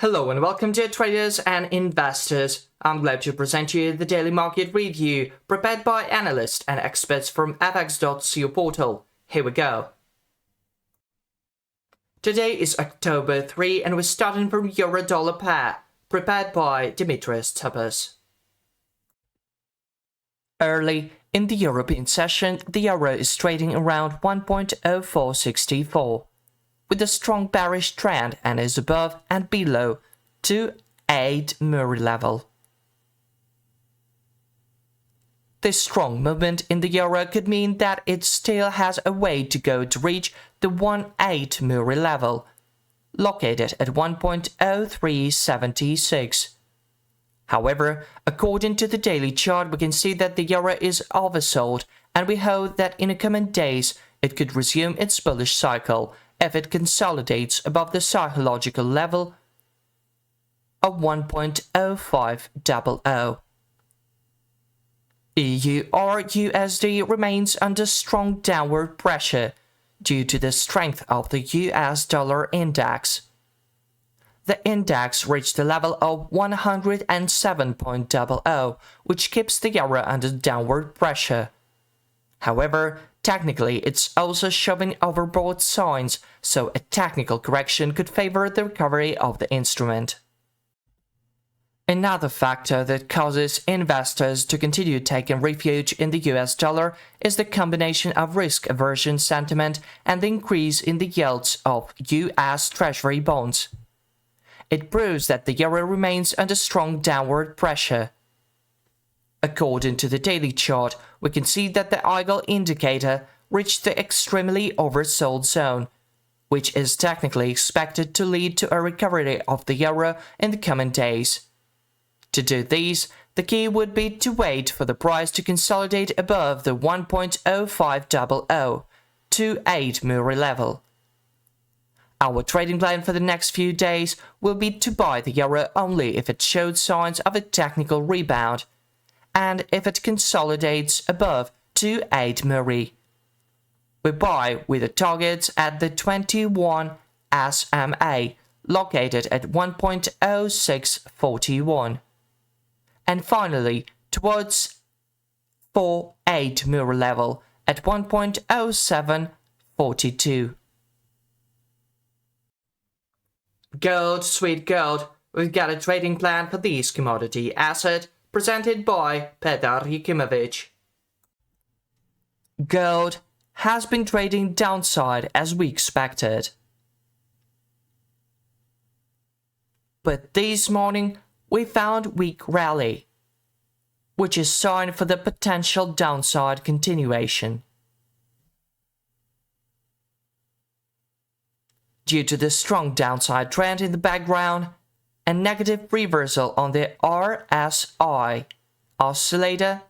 Hello and welcome to traders and investors. I'm glad to present you the daily market review prepared by analysts and experts from fx.co portal. Here we go. Today is October 3 and we're starting from euro-dollar pair, prepared by Dimitris Tapas. Early in the European session, the euro is trading around 1.0464. With a strong bearish trend and is above and below 2.8 Muri level. This strong movement in the euro could mean that it still has a way to go to reach the 1.8 Muri level, located at 1.0376. However, according to the daily chart, we can see that the euro is oversold, and we hope that in the coming days it could resume its bullish cycle if it consolidates above the psychological level of 1.0500. EURUSD remains under strong downward pressure due to the strength of the US dollar index. The index reached a level of 107.00, which keeps the euro under downward pressure. However, technically, it's also showing overbought signs, so a technical correction could favor the recovery of the instrument. Another factor that causes investors to continue taking refuge in the US dollar is the combination of risk aversion sentiment and the increase in the yields of US Treasury bonds. It proves that the euro remains under strong downward pressure. According to the daily chart, we can see that the Eagle indicator reached the extremely oversold zone, which is technically expected to lead to a recovery of the euro in the coming days. To do this, the key would be to wait for the price to consolidate above the 1.0500 to 8 Muri level. Our trading plan for the next few days will be to buy the euro only if it showed signs of a technical rebound, and if it consolidates above 2.8 Muri. We buy with the targets at the 21 SMA, located at 1.0641. And finally, towards 4.8 Muri level at 1.0742. Gold, sweet gold, we've got a trading plan for this commodity asset presented by Petar Yakimovic. Gold has been trading downside as we expected. But this morning we found weak rally, which is sign for the potential downside continuation. Due to the strong downside trend in the background, a negative reversal on the RSI oscillator,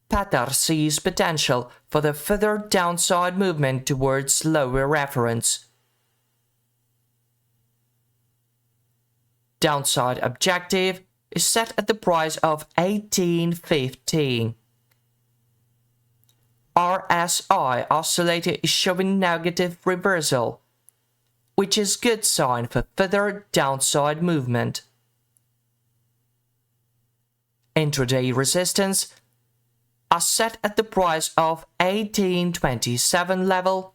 Petar sees potential for the further downside movement towards lower reference. Downside objective is set at the price of 18.15. RSI oscillator is showing negative reversal, which is good sign for further downside movement. Intraday resistance are set at the price of 18.27 level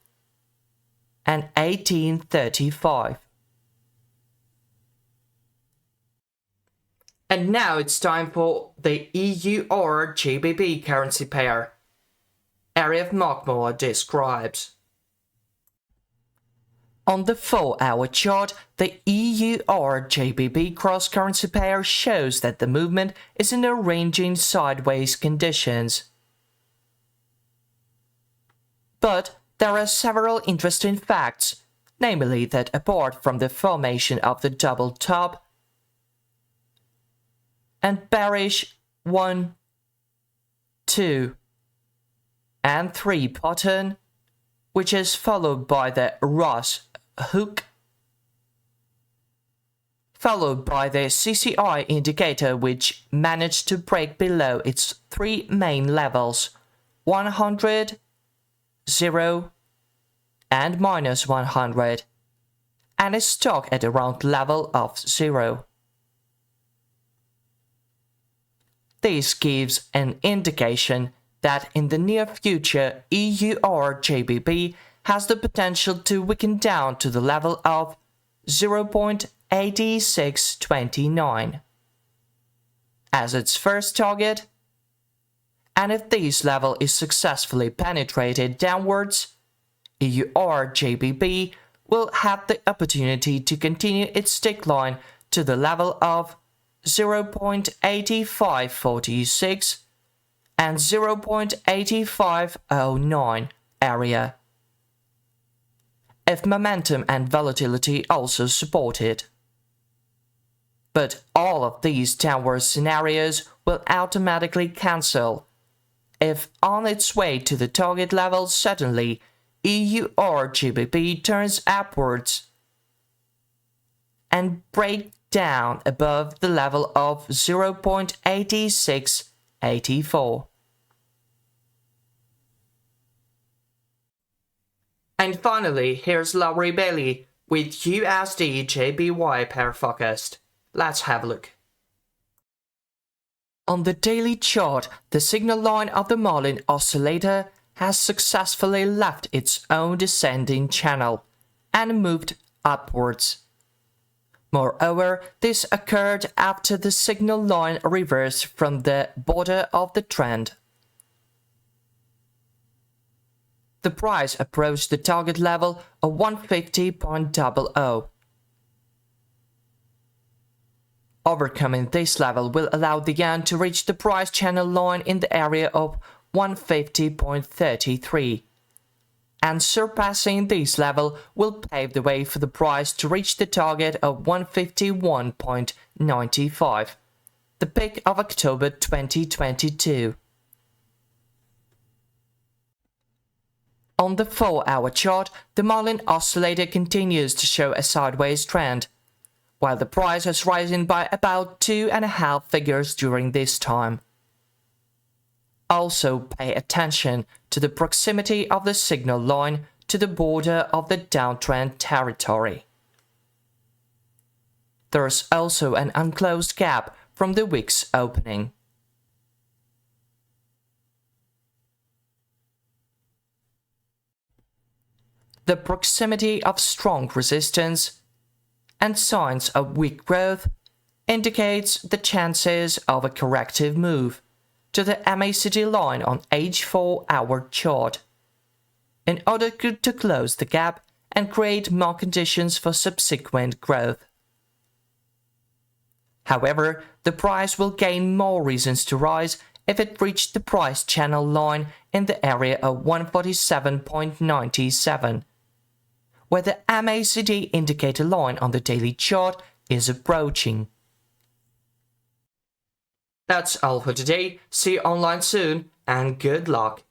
and 18.35. And now it's time for the EURGBP currency pair. Arif Makmur describes. On the 4-hour chart, the EURGBP cross-currency pair shows that the movement is in a ranging sideways conditions. But there are several interesting facts, namely that apart from the formation of the double top and bearish 1, 2, and 3 pattern, which is followed by the Ross hook, followed by the CCI indicator, which managed to break below its three main levels, 100, 0, and -100. and is stuck at around level of 0. This gives an indication that in the near future EURGBP has the potential to weaken down to the level of 0.8629 as its first target, and if this level is successfully penetrated downwards, EURGBP will have the opportunity to continue its decline to the level of 0.8546 and 0.8509 area, if momentum and volatility also support it. But all of these downward scenarios will automatically cancel if on its way to the target level suddenly EURGBP turns upwards and break down above the level of 0.8684. And finally, here's Laurie Bailey with USDJPY pair forecast. Let's have a look. On the daily chart, the signal line of the Marlin oscillator has successfully left its own descending channel and moved upwards. Moreover, this occurred after the signal line reversed from the border of the trend. The price approached the target level of 150.00. Overcoming this level will allow the yen to reach the price channel line in the area of 150.33, and surpassing this level will pave the way for the price to reach the target of 151.95, the peak of October 2022. On the 4-hour chart, the Marlin oscillator continues to show a sideways trend, while the price has risen by about 2.5 figures during this time. Also pay attention to the proximity of the signal line to the border of the downtrend territory. There's also an unclosed gap from the week's opening. The proximity of strong resistance and signs of weak growth indicates the chances of a corrective move to the MACD line on each 4-hour chart in order to close the gap and create more conditions for subsequent growth. However, the price will gain more reasons to rise if it reached the price channel line in the area of 147.97, where the MACD indicator line on the daily chart is approaching. That's all for today. See you online soon and good luck.